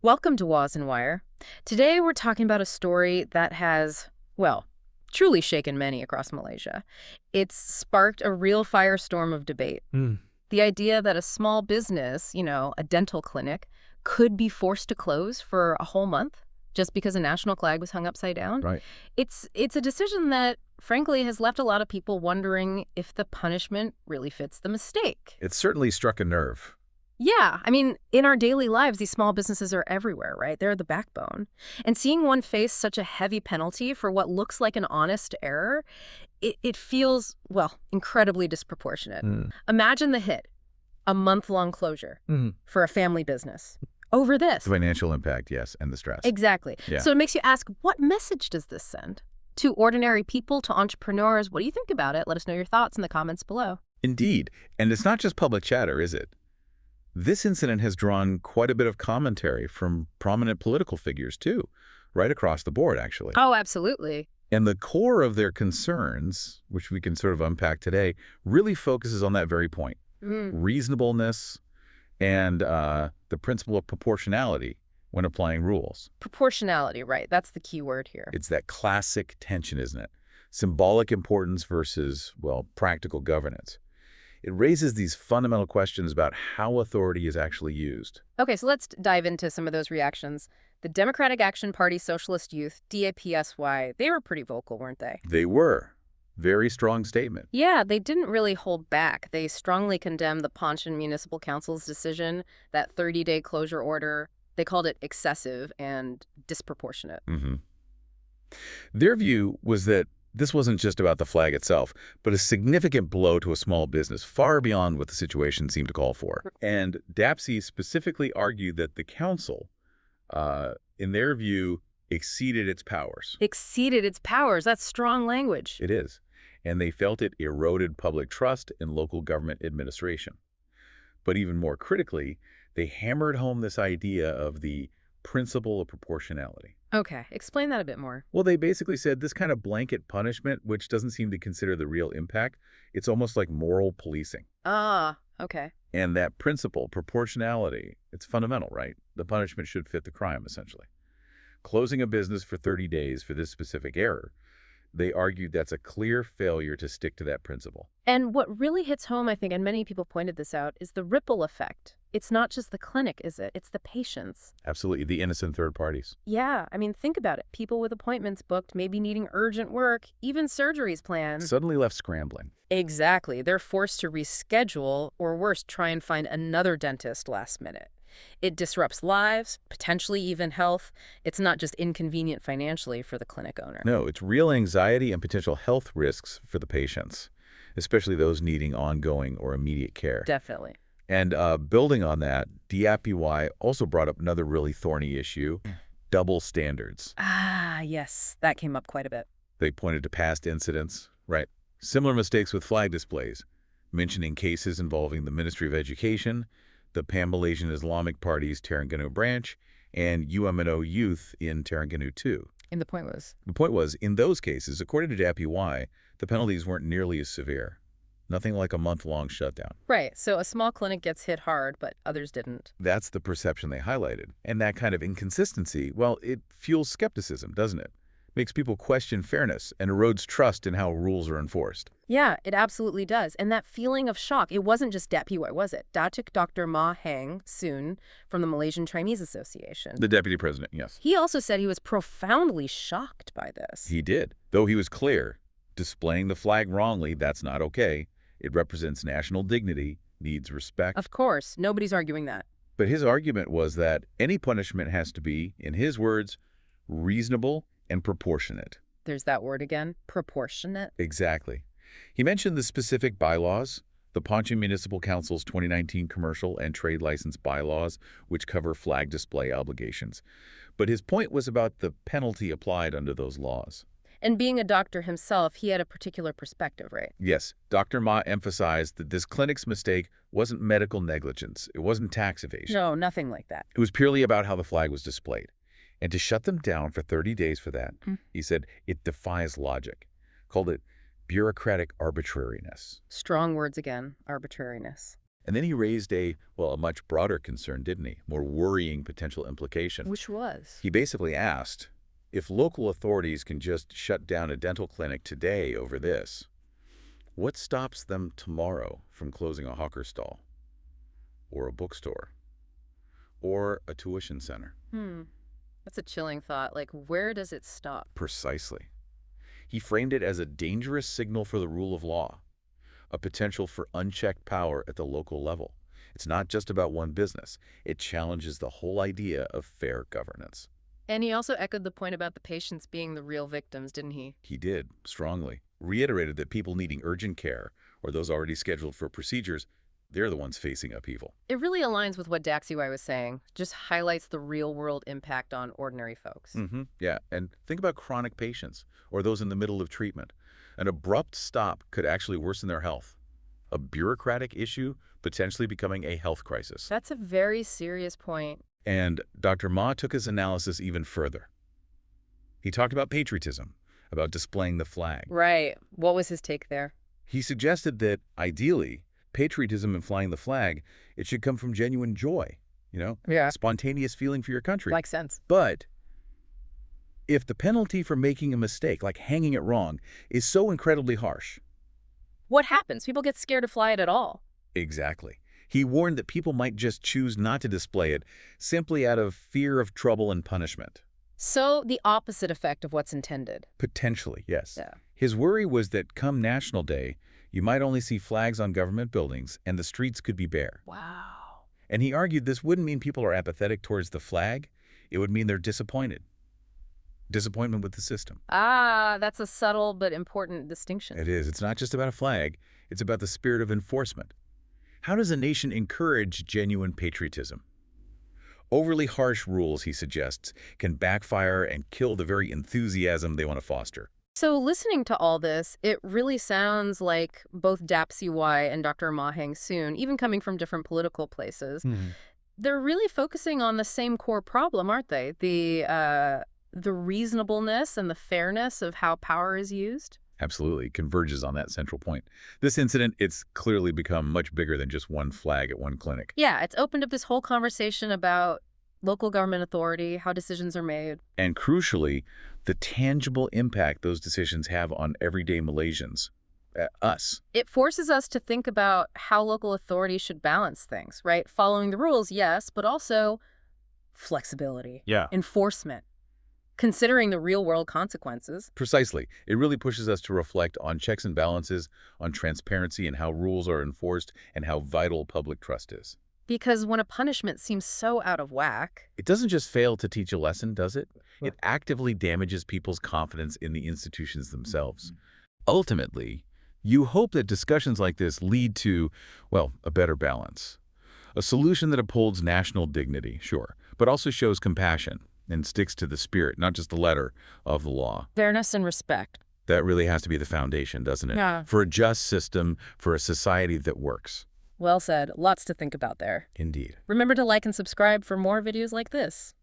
Welcome to Waws and Wire. Today we're talking about a story that has, well, truly shaken many across Malaysia. It's sparked a real firestorm of debate. Mm, The idea that a small business, a dental clinic, could be forced to close for a whole month just because a national flag was hung upside down. right. It's a decision that, frankly, has left a lot of people wondering if the punishment really fits the mistake. It certainly struck a nerve. Yeah, I mean, in our daily lives, these small businesses are everywhere, right? They're the backbone. And seeing one face such a heavy penalty for what looks like an honest error, it feels, well, incredibly disproportionate. Mm. Imagine the hit, a month-long closure Mhm. for a family business over this. The financial impact, yes, and the stress. Exactly. Yeah. So it makes you ask, what message does this send? To ordinary people, to entrepreneurs, what do you think about it? Let us know your thoughts in the comments below. Indeed. And it's not just public chatter, is it? This incident has drawn quite a bit of commentary from prominent political figures, too, right across the board, actually. Oh, absolutely. And the core of their concerns, which we can sort of unpack today, really focuses on that very point. Reasonableness and the principle of proportionality when applying rules. Proportionality, right? That's the key word here. It's that classic tension, isn't it? Symbolic importance versus, well, practical governance. It raises these fundamental questions about how authority is actually used. Okay, so let's dive into some of those reactions. The Democratic Action Party Socialist Youth, DAPSY, they were pretty vocal, weren't they? They were. Very strong statement. Yeah, they didn't really hold back. They strongly condemned the Pontian Municipal Council's decision, that 30-day closure order. They called it excessive and disproportionate. Their view was that this wasn't just about the flag itself, but a significant blow to a small business, far beyond what the situation seemed to call for. And DAPSY specifically argued that the council, in their view, exceeded its powers. Exceeded its powers. That's strong language. It is. And they felt it eroded public trust in local government administration. But even more critically, they hammered home this idea of the principle of proportionality. Okay, explain that a bit more. Well, they basically said this kind of blanket punishment, which doesn't seem to consider the real impact, it's almost like moral policing. Ah, okay. And that principle, proportionality, it's fundamental, right? The punishment should fit the crime, essentially. Closing a business for 30 days for this specific error, they argued that's a clear failure to stick to that principle. And what really hits home, I think, and many people pointed this out, is the ripple effect. It's not just the clinic, is it? It's the patients. Absolutely, the innocent third parties. Yeah, I mean, think about it. People with appointments booked, maybe needing urgent work, even surgeries planned. Suddenly left scrambling. Exactly. They're forced to reschedule, or worse, try and find another dentist last minute. It disrupts lives, potentially even health. It's not just inconvenient financially for the clinic owner. No, it's real anxiety and potential health risks for the patients, especially those needing ongoing or immediate care. Definitely. And building on that, DAPY also brought up another really thorny issue, double standards. Ah, yes, that came up quite a bit. They pointed to past incidents, right? Similar mistakes with flag displays, mentioning cases involving the Ministry of Education, the Pan-Malaysian Islamic Party's Terengganu branch, and UMNO Youth in Terengganu too. And the point was? The point was, in those cases, according to DAPY, the penalties weren't nearly as severe. Nothing like a month-long shutdown. Right, so a small clinic gets hit hard, but others didn't. That's the perception they highlighted. And that kind of inconsistency, well, it fuels skepticism, doesn't it? Makes people question fairness and erodes trust in how rules are enforced. Yeah, it absolutely does. And that feeling of shock, it wasn't just DAPY, was it? Datuk Dr. Ma Heng Soon from the Malaysian Chinese Association. The deputy president, yes. He also said he was profoundly shocked by this. He did. Though he was clear, displaying the flag wrongly, that's not okay. It represents national dignity, needs respect. Of course, nobody's arguing that. But his argument was that any punishment has to be, in his words, reasonable and proportionate. There's that word again, proportionate. Exactly. He mentioned the specific bylaws, the Pontian Municipal Council's 2019 commercial and trade license bylaws, which cover flag display obligations. But his point was about the penalty applied under those laws. And being a doctor himself, he had a particular perspective, right? Yes, Dr. Ma emphasized that this clinic's mistake wasn't medical negligence. It wasn't tax evasion. No, nothing like that. It was purely about how the flag was displayed. And to shut them down for 30 days for that, he said, it defies logic. Called it bureaucratic arbitrariness. Strong words again, arbitrariness. And then he raised a much broader concern, didn't he? More worrying potential implication. Which was? He basically asked, if local authorities can just shut down a dental clinic today over this, what stops them tomorrow from closing a hawker stall, or a bookstore, or a tuition center? That's a chilling thought. Like, where does it stop? Precisely. He framed it as a dangerous signal for the rule of law, a potential for unchecked power at the local level. It's not just about one business. It challenges the whole idea of fair governance. And he also echoed the point about the patients being the real victims, didn't he? He did, strongly. Reiterated that people needing urgent care, or those already scheduled for procedures, they're the ones facing upheaval. It really aligns with what Daxiwai was saying, just highlights the real-world impact on ordinary folks. Yeah, and think about chronic patients, or those in the middle of treatment. An abrupt stop could actually worsen their health. A bureaucratic issue potentially becoming a health crisis. That's a very serious point. And Dr. Ma took his analysis even further. He talked about patriotism, about displaying the flag. Right. What was his take there? He suggested that, ideally, patriotism and flying the flag, it should come from genuine joy, Yeah. spontaneous feeling for your country. Makes sense. But if the penalty for making a mistake, like hanging it wrong, is so incredibly harsh. What happens? People get scared to fly it at all. Exactly. He warned that people might just choose not to display it simply out of fear of trouble and punishment. So the opposite effect of what's intended. Potentially, yes. Yeah. His worry was that come National Day, you might only see flags on government buildings and the streets could be bare. Wow. And he argued this wouldn't mean people are apathetic towards the flag. It would mean they're disappointed. Disappointment with the system. Ah, that's a subtle but important distinction. It is. It's not just about a flag. It's about the spirit of enforcement. How does a nation encourage genuine patriotism? Overly harsh rules, he suggests, can backfire and kill the very enthusiasm they want to foster. So listening to all this, it really sounds like both Daxiwai and Dr. Ma Heng-soon, even coming from different political places, they're really focusing on the same core problem, aren't they? The reasonableness and the fairness of how power is used? Absolutely, converges on that central point. This incident, it's clearly become much bigger than just one flag at one clinic. Yeah, it's opened up this whole conversation about local government authority, how decisions are made. And crucially, the tangible impact those decisions have on everyday Malaysians, us. It forces us to think about how local authorities should balance things, right? Following the rules, yes, but also flexibility, enforcement, considering the real-world consequences. Precisely. It really pushes us to reflect on checks and balances, on transparency and how rules are enforced, and how vital public trust is. Because when a punishment seems so out of whack... It doesn't just fail to teach a lesson, does it? It actively damages people's confidence in the institutions themselves. Ultimately, you hope that discussions like this lead to, well, a better balance. A solution that upholds national dignity, sure, but also shows compassion and sticks to the spirit, not just the letter, of the law. Fairness and respect. That really has to be the foundation, doesn't it? Yeah. For a just system, for a society that works. Well said. Lots to think about there. Indeed. Remember to like and subscribe for more videos like this.